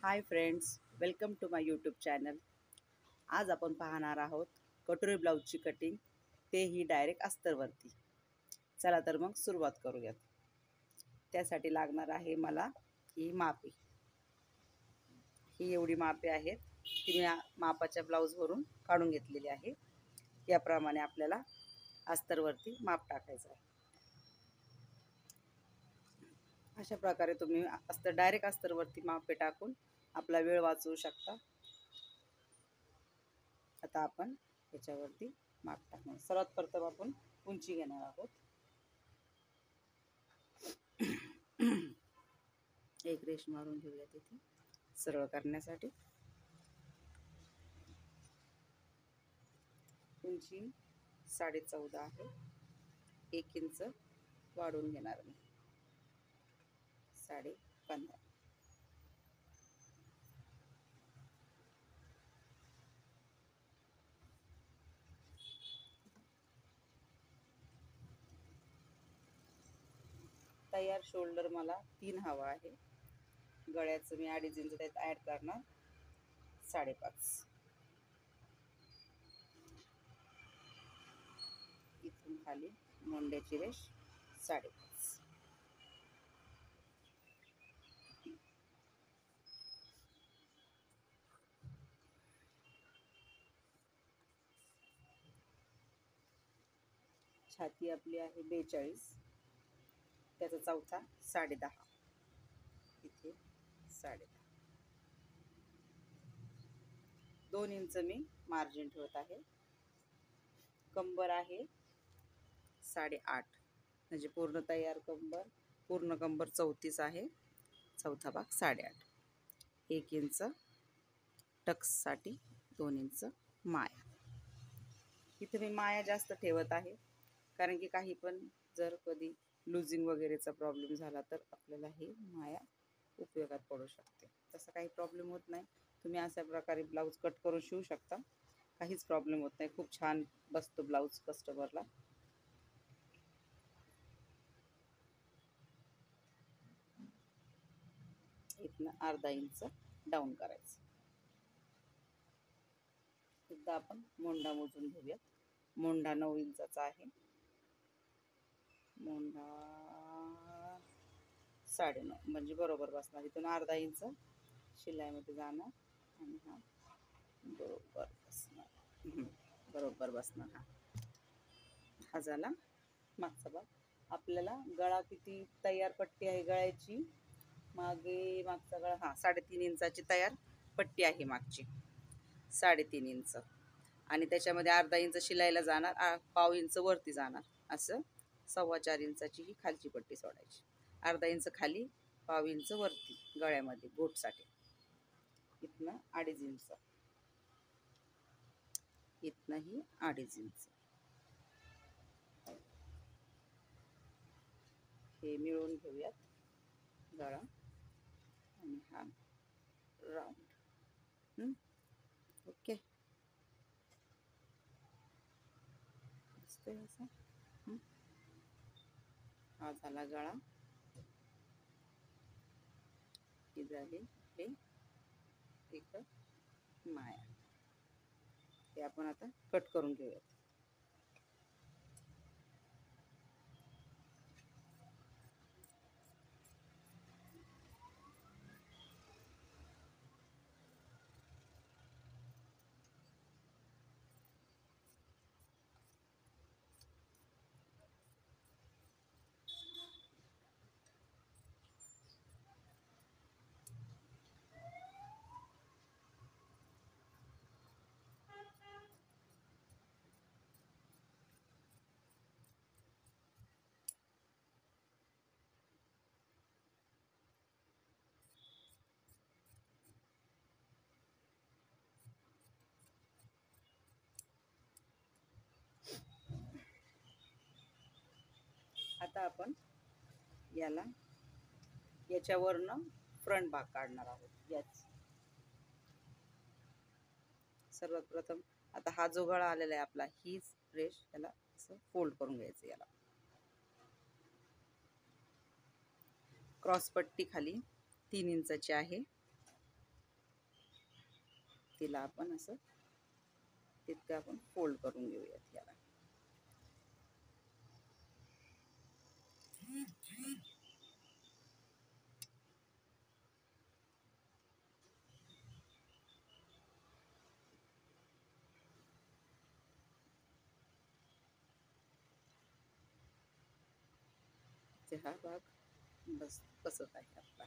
High friends, welcome to my YouTube channel. आज आपण पाहणार आहोत कटोरी ब्लाऊजची कटिंग, तेही डायरेक्ट अस्तरवरती. चला तर मग सुरुवात करूयात. त्यासाठी लागणार आहे मला ही मापे. ही एवढी मापे आहेत, ती मी मापाच्या ब्लाऊजवरून काढून घेतलेली आहे. याप्रमाणे आपल्याला अस्तरवरती माप टाकायचं आहे. अशा प्रकारे तुम्ही डायरेक्ट अस्तरवरती मापे टाकून आपला वेळ वाचवू शकता. आता आपण याच्यावरती माप टाकणार. सर्वात प्रथम आपण उंची घेणार आहोत. एक रेष मारून घेऊया तिथे सरळ करण्यासाठी. उंची 14.5 आहे. 1 इंच वाढवून घेणार मी. 15.5. तयार शोल्डर मला 3 हवा आहे. गळ्याचं मी 2.5 इंच त्यात ॲड करणार. 5.5. इथून खाली मोंड्याची रेष 5.5. छाती आपली आहे 42. त्याचा चौथा 10.5. इथे 10.5. 2 इंच मी मार्जिन ठेवत आहे. कंबर आहे 8.5. म्हणजे पूर्ण तयार कंबर, पूर्ण कंबर 34 आहे. चौथा भाग 8.5. 1 इंच टक्ससाठी, 2 इंच माया. इथे मी माया जास्त ठेवत आहे, कारण की काही पण जर कधी लुजिंग वगैरेचा प्रॉब्लेम झाला तर आपल्याला ही माया उपयोगात पडू शकते. तसं काही प्रॉब्लेम होत नाही. तुम्ही अशा प्रकारे ब्लाऊज कट करून शिवू शकता. काहीच प्रॉब्लेम होत नाही. खूप छान बसतो ब्लाऊज कस्टमरला. इथनं अर्धा इंच डाऊन करायचं. एकदा आपण मोंढा मोजून घेऊयात. मोंढा 9 इंचाचा आहे. मोंढा 9.5 म्हणजे बरोबर बसणार. इथून अर्धा इंच शिलाईमध्ये जाणार आणि हा बरोबर बसणार. बरोबर बसणार. हा झाला मागचा भाग. आपल्याला गळा किती तयार पट्टी आहे गळ्याची, मागचा गळा 3.5 इंचाची तयार पट्टी आहे मागची. 3.5 इंच आणि त्याच्यामध्ये अर्धा इंच शिलाईला जाणार, 1/2 इंच वरती जाणार. असं 4.25 इंचाची ही खालची पट्टी सोडायची. अर्धा इंच खाली, 1/2 इंच वरती गळ्यामध्ये गोटसाठी. इथनं 2.5 इंच, इथनंही 2.5 इंच. हे मिळून घेऊयात गळा आणि हा राऊंड. ओके, दिसतोय असं. हा झाला गळा. ही झाली हे एक माया. हे आपण आता कट करून घेऊयात. आता आपण याच्यावरनं फ्रंट भाग काढणार आहोत. याच सर्वात प्रथम आता हा जो गळा आलेला आहे आपला, हीच रेष याला असं फोल्ड करून घ्यायचं. याला क्रॉस पट्टी खाली 3 इंचाची आहे. तिला आपण असं तितकं आपण फोल्ड करून घेऊयात याला. हा भाग बस बसत आहे आपला.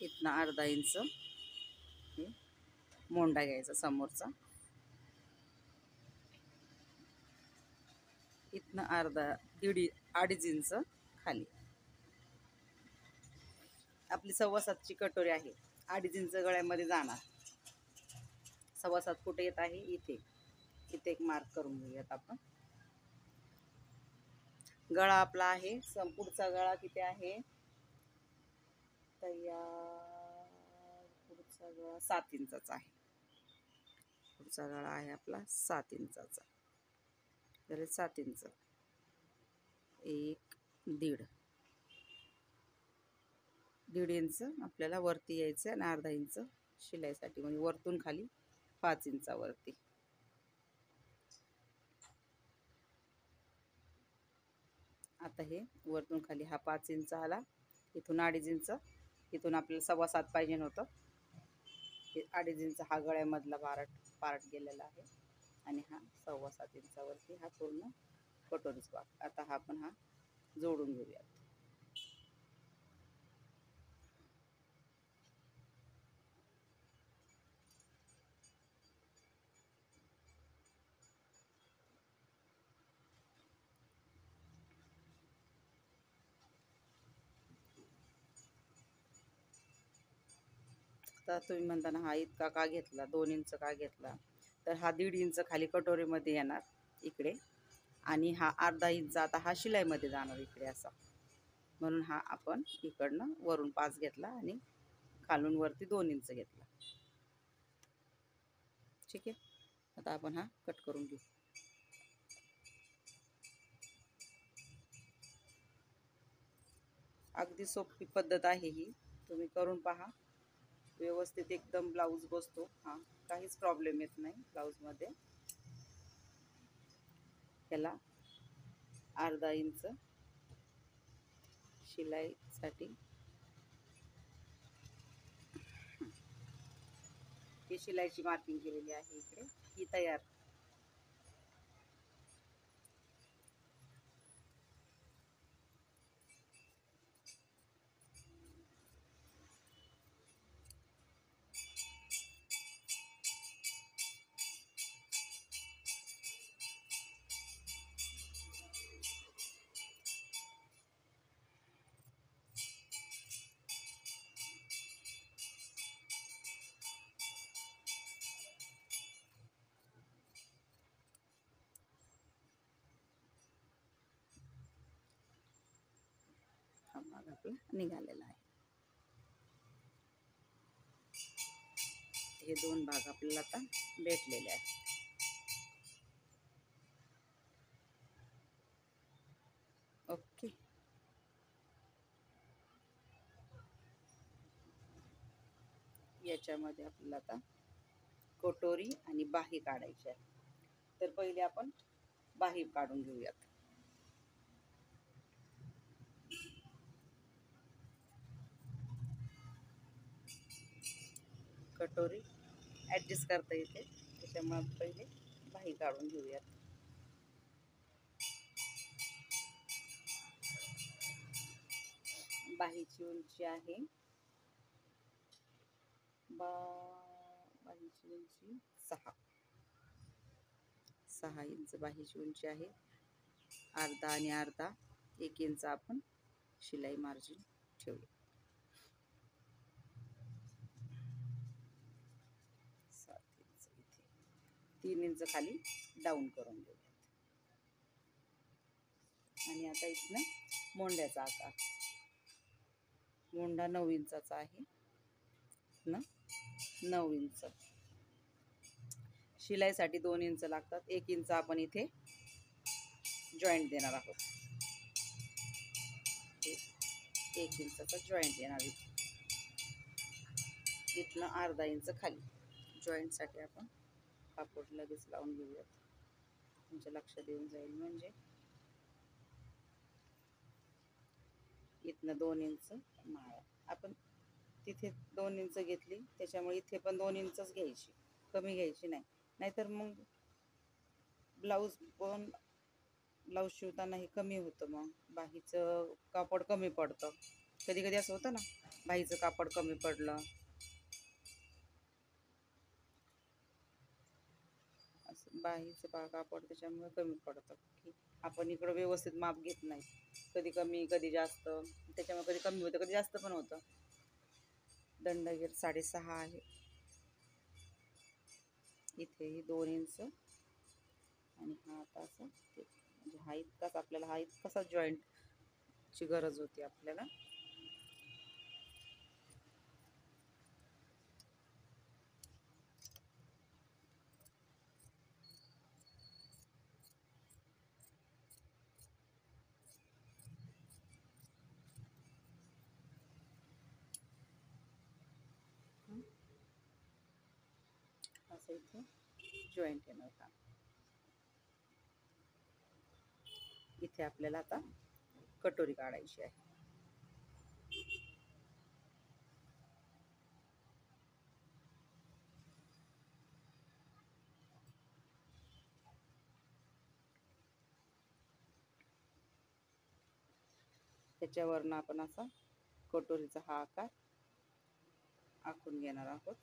इथनं अर्धा इंच मोंडा घ्यायचा समोरचा, इथनं अर्धा अडीच इंच खाली. आपली 7.25ची कटोरी आहे, 2.5 इंच गळ्यामध्ये जाणार. 7.25 कुठे येत आहे? इथे. इथे एक मार्क करून घेऊयात आपण. गळा आपला आहे, पुढचा गळा किती आहे तयार? पुढचा गळा 7 इंचाचा आहे. पुढचा गळा आहे आपला 7 इंचाचा. तर 7 इंच, 1, 1.5 इंच आपल्याला वरती यायचं आणि अर्धा इंच शिलाईसाठी, म्हणजे वरतून खाली 5 इंचावरती. आता हे वरतून खाली हा 5 इंच आला, इथून 2.5 इंच, इथून आपल्याला 7.25 पाहिजे होतं. 2.5 इंच हा गळ्यामधला पार्ट गेलेला आहे आणि हा 7.25 इंचावरती हा पूर्ण कटोरीच भाग. आता हा आपण जोडून घेऊयात. तर तुम्ही म्हणताना हा इतका का घेतला, 2 इंच का घेतला? तर हा 1.5 इंच खाली कटोरीमध्ये येणार इकडे, आणि हा अर्धा इंच आता हा शिलाईमध्ये जाणार इकडे असा. म्हणून हा आपण इकडनं वरून 5 घेतला आणि खालून वरती 2 इंच घेतला. ठीक आहे. आता आपण हा कट करून घेऊ. अगदी सोपी पद्धत आहे ही, तुम्ही करून पहा. व्यवस्थित एकदम ब्लाऊज बसतो. काहीच प्रॉब्लेम येत नाही ब्लाऊजमध्ये. त्याला अर्धा इंच शिलाईसाठी ही शिलाईची मार्किंग केलेली आहे इकडे, ही तयार. हा भाग आपला निघालेला आहे. हे 2 भाग आपल्याला आता भेटलेले आहेत. ओके. याच्यामध्ये आपल्याला आता कटोरी आणि बाही काढायची आहे. तर पहिले आपण बाही काढून घेऊयात. कटोरी ॲडजस्ट करता येते, त्याच्यामुळे पहिले बाही काढून घेऊयात. बाहीची उंची आहे बाहीची उंची 6 इंच बाहीची उंची आहे. अर्धा आणि अर्धा 1 इंच आपण शिलाई मार्जिन ठेवूया. 3 इंच खाली डाऊन करून घेऊयात. आणि आता इथनं मोंड्याचा आकार, मोंडा 9 इंचाचा आहे ना, 9 इंच. शिलाईसाठी 2 इंच लागतात. 1 इंच आपण इथे जॉईंट देणार आहोत. 1 इंचाचा जॉईंट येणार आहे. इथनं अर्धा इंच खाली जॉईंटसाठी आपण कापड लगेच लावून घेऊयात. तुमच्या लक्षात येऊन जाईल. म्हणजे इथनं 2 इंच माळा, आपण तिथे 2 इंच घेतली, त्याच्यामुळे इथे पण 2 इंचच घ्यायची, कमी घ्यायची नाही. नाहीतर मग ब्लाऊज शिवताना हे कमी होतं, मग बाहीचं कापड कमी पडतं. कधी कधी असं होतं ना, बाहीचं कापड कमी पडलं, असं बाहीचं कापड त्याच्यामुळे कमी पडतं की आपण इकडं व्यवस्थित माप घेत नाही. कधी कमी कधी जास्त, त्याच्यामुळे कधी कमी होतं कधी जास्त पण होतं. दंडगेर 6.5 आहे. इथेही 2 इंच आणि हा आता असं म्हणजे हा इतकाच, आपल्याला हा इतकाच जॉईंटची गरज होती आपल्याला. असं इथे जॉईंट येणार का. इथे आपल्याला आता कटोरी काढायची आहे. त्याच्यावरनं आपण असा कटोरीचा हा आकार आखून घेणार आहोत.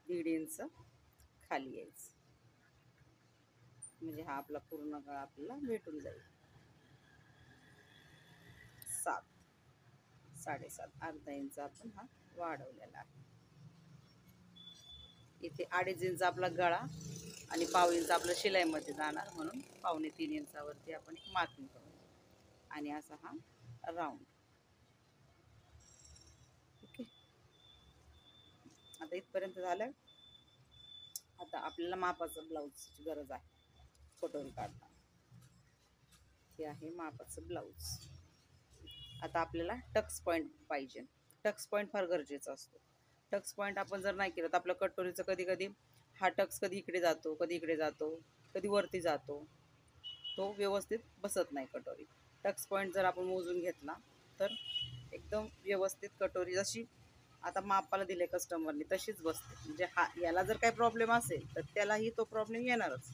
दीड इंच खाली यायचं, म्हणजे हा आपला पूर्ण गळा आपल्याला भेटून जाईल. 7, 7.5, अर्धा इंच आपण हा वाढवलेला आहे. इथे 2.5 इंच आपला गळा आणि पाव इंच आपलं शिलाईमध्ये जाणार, म्हणून 2.25 इंचावरती आपण एक मार्किंग करू आणि असा हा राऊंड. ओके, आता इथपर्यंत झालं. आता आपल्याला मापाचं ब्लाऊजची गरज आहे. कटोरी काढताना हे आहे मापाचं ब्लाऊज. आता आपल्याला टक्स पॉईंट पाहिजे. टक्स पॉईंट फार गरजेचा असतो. टक्स पॉईंट आपण जर नाही केलं तर आपलं कटोरीचं कधी कधी हा टक्स कधी इकडे जातो, कधी इकडे जातो, कधी वरती जातो, तो व्यवस्थित बसत नाही कटोरी. टक्स पॉईंट जर आपण मोजून घेतला तर एकदम व्यवस्थित कटोरी जशी आता मापाला दिले कस्टमरने तशीच बसते. म्हणजे हा याला जर काही प्रॉब्लेम असेल तर त्यालाही तो प्रॉब्लेम येणारच,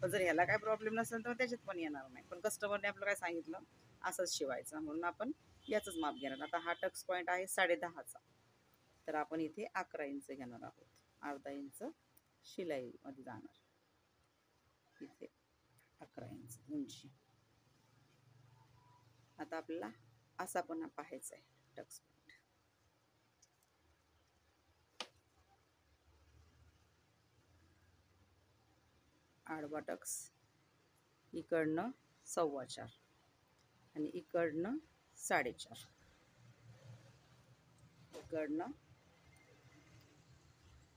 पण जर ह्याला काही प्रॉब्लेम नसेल तर त्याच्यात पण येणार नाही. पण कस्टमरने आपलं काय सांगितलं असंच शिवायचं, म्हणून आपण याचंच माप घेणार. आता हा टक्स पॉईंट आहे 10.5चा, तर आपण इथे 11 इंच घेणार आहोत. अर्धा इंच शिलाईमध्ये जाणार, इथे 11 इंच उंची. आता आपल्याला असा पण पाहायचा आहे टक्स पॉईंट. आडवा टक्स इकडनं 4.25 आणि इकडनं 4.5, इकडनं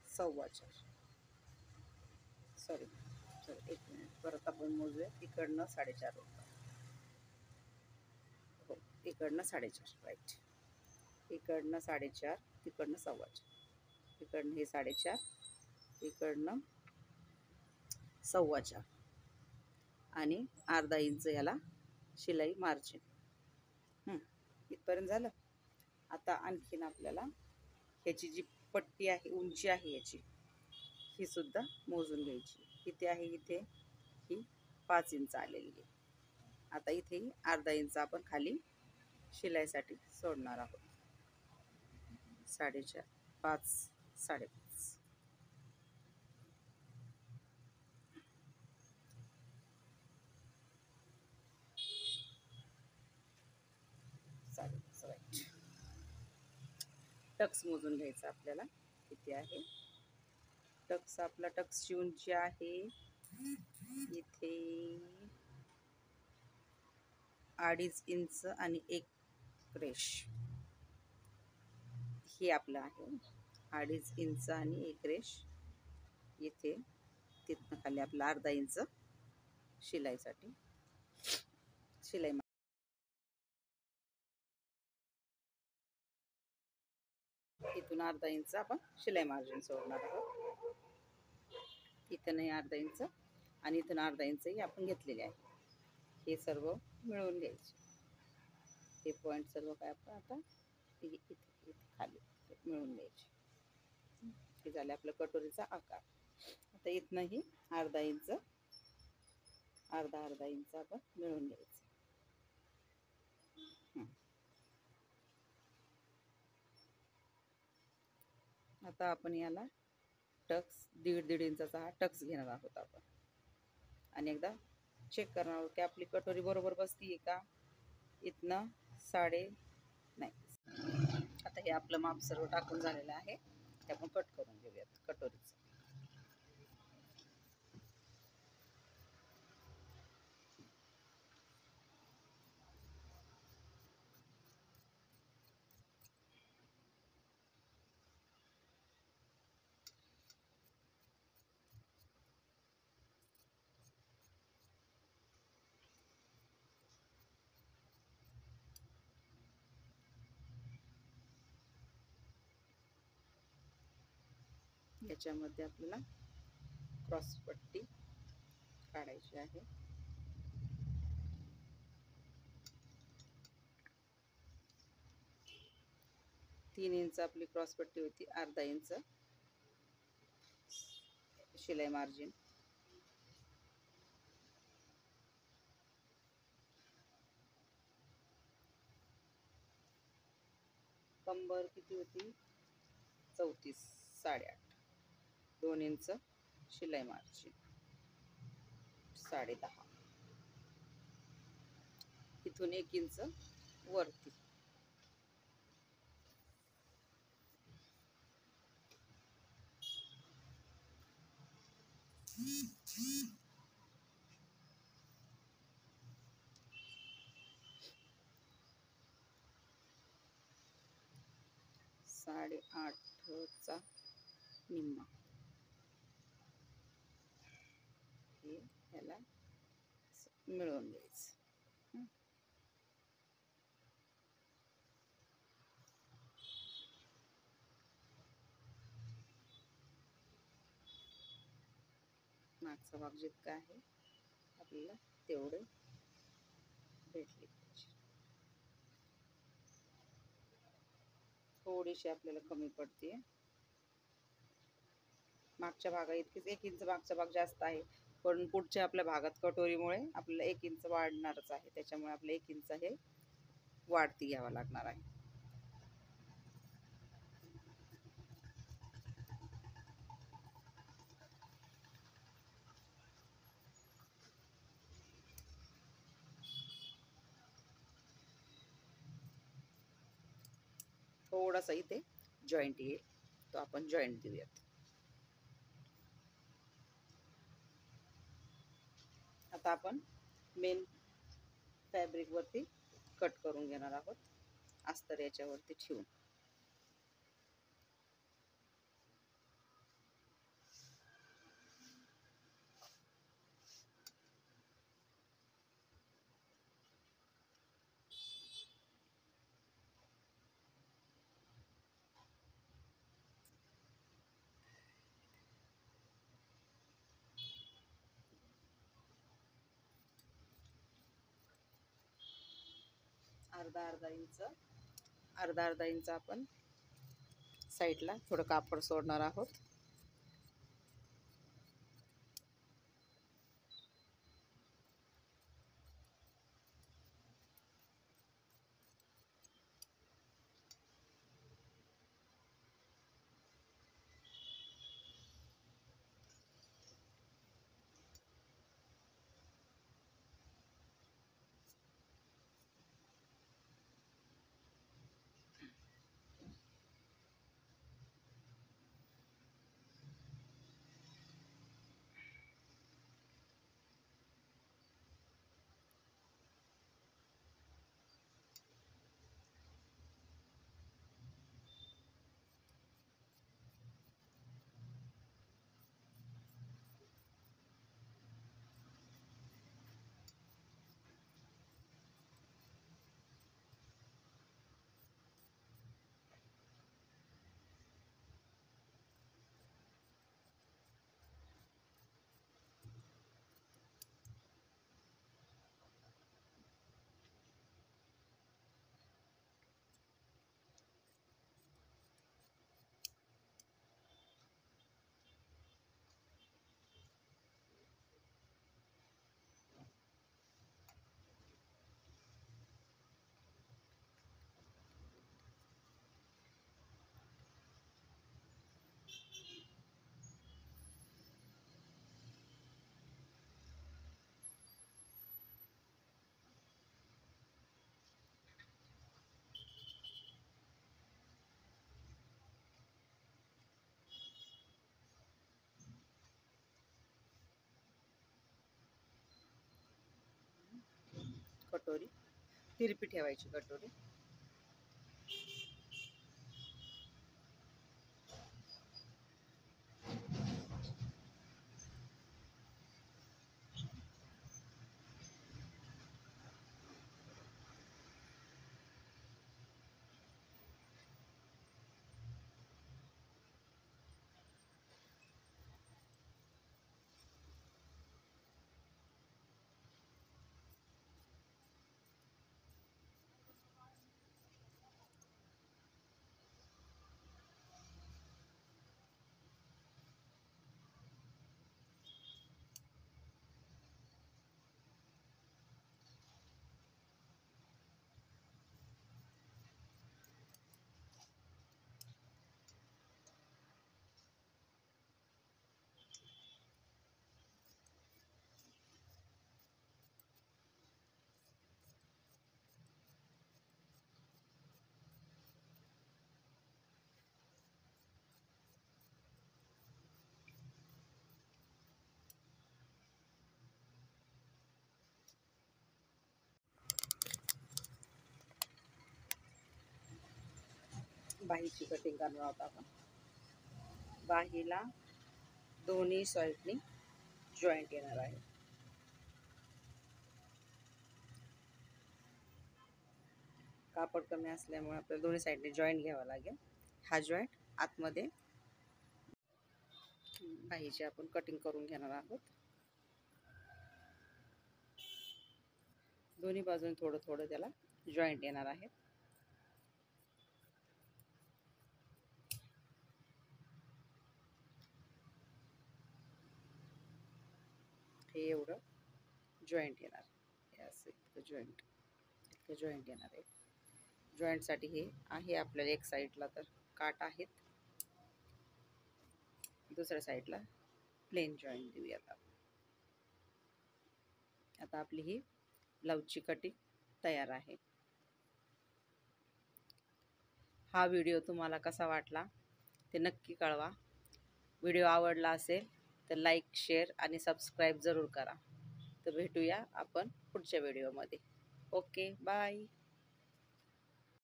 4.25. सॉरी, एक मिनिट, परत आपण मोजूया. इकडनं 4.5 होतं, हो, इकडनं 4.5, राईट. इकडनं 4.5, तिकडनं 4.25, इकडनं हे 4.5, इकडनं 4.25 आणि अर्धा इंच याला शिलाई मार्जिन. इथपर्यंत झालं. आता आणखीन आपल्याला ह्याची जी पट्टी आहे, उंची आहे याची, ही सुद्धा मोजून घ्यायची. किती आहे इथे, ही 5 इंच आलेली आहे. आता इथेही अर्धा इंच आपण खाली शिलाईसाठी सोडणार आहोत. 4.5 5 5.5 5.5 राईट. टक्स मोजून घ्यायचा आपल्याला किती आहे. टक्स आपला टक्सची उंची आहे इथे 2.5 इंच आणि 1 रेष. हे आपलं आहे 2.5 इंच आणि 1 रेष इथे. तिथनं खाली आपलं अर्धा इंच शिलाईसाठी शिलाई. इथून अर्धा इंच आपण शिलाई मार्जिन सोडणार आहोत. इथं नाही अर्धा इंच आणि इथून अर्धा इंचही आपण घेतलेले आहे. हे सर्व मिळवून घ्यायचे. हे पॉईंट सर्व काय आपण आता इथे खाली मिळवून घ्यायचे. हे झाले आपलं कटोरीचा आकार. आता इथनंही अर्धा इंच अर्धा इंच आपण मिळवून घ्यायचं. आता आपण याला टक्स 1.5 इंचाचा हा टक्स घेणार आहोत आपण. आणि एकदा चेक करणार आहोत की आपली कटोरी बरोबर बसतीये का. इथनं नाही. आता हे आपलं माप सर्व टाकून झालेलं आहे. ते आपण कट करून घेऊयात कटोरीचं. याच्यामध्ये आपल्याला क्रॉस पट्टी काढायची आहे. तीन इंच आपली क्रॉस पट्टी होती. अर्धा इंच शिलाई मार्जिन. कंबर किती होती 34 8.5. 2 इंच शिलाई मार्जिन 10.5. इथून 1 इंच वरती. साडे 8चा निम्मा. हे याला मिळवून घ्यायचं. मागचा भाग जितका आहे आपल्याला तेवढे भेटले पाहिजे. थोडीशी आपल्याला कमी पडते मागच्या भागा इतकीच. 1 इंच मागचा भाग जास्त आहे, पण पुढच्या आपल्या भागात कटोरीमुळे आपल्याला 1 इंच वाढणारच आहे. त्याच्यामुळे आपलं 1 इंच हे वाढती घ्यावं लागणार आहे. थोडासा इथे जॉईंट येईल, तो आपण जॉईंट देऊयात. आता आपण मेन फॅब्रिक वरती कट करून घेणार आहोत, अस्तर याच्यावरती ठेवून. अर्धा इंच आपण साईडला थोडं कापड सोडणार आहोत. तिरपी ठेवायची कटोरी. बाहीची कटिंग करणार आहोत आपण. बाहीला दोन्ही साईडनी जॉईंट येणार आहे. कापड कमी असल्यामुळे आपल्याला दोन्ही साईडने जॉईंट घ्यावा लागेल. हा जॉईंट आतमध्ये बाहीची आपण कटिंग करून घेणार आहोत. दोन्ही बाजूने थोडं थोडं त्याला जॉईंट येणार आहे. हे एवढं जॉईंट येणार. असं इतकं जॉईंट येणार आहे. जॉईंटसाठी हे आहे आपल्याला एक साईडला तर काट आहेत, दुसऱ्या साईडला प्लेन जॉईंट देऊयात आपण. आता आपली ही ब्लाऊजची कटिंग तयार आहे. हा व्हिडिओ तुम्हाला कसा वाटला ते नक्की कळवा. व्हिडिओ आवडला असेल तर लाईक, शेअर आणि सबस्क्राईब जरूर करा. तर भेटूया आपण पुढच्या व्हिडिओमध्ये. Okay, bye.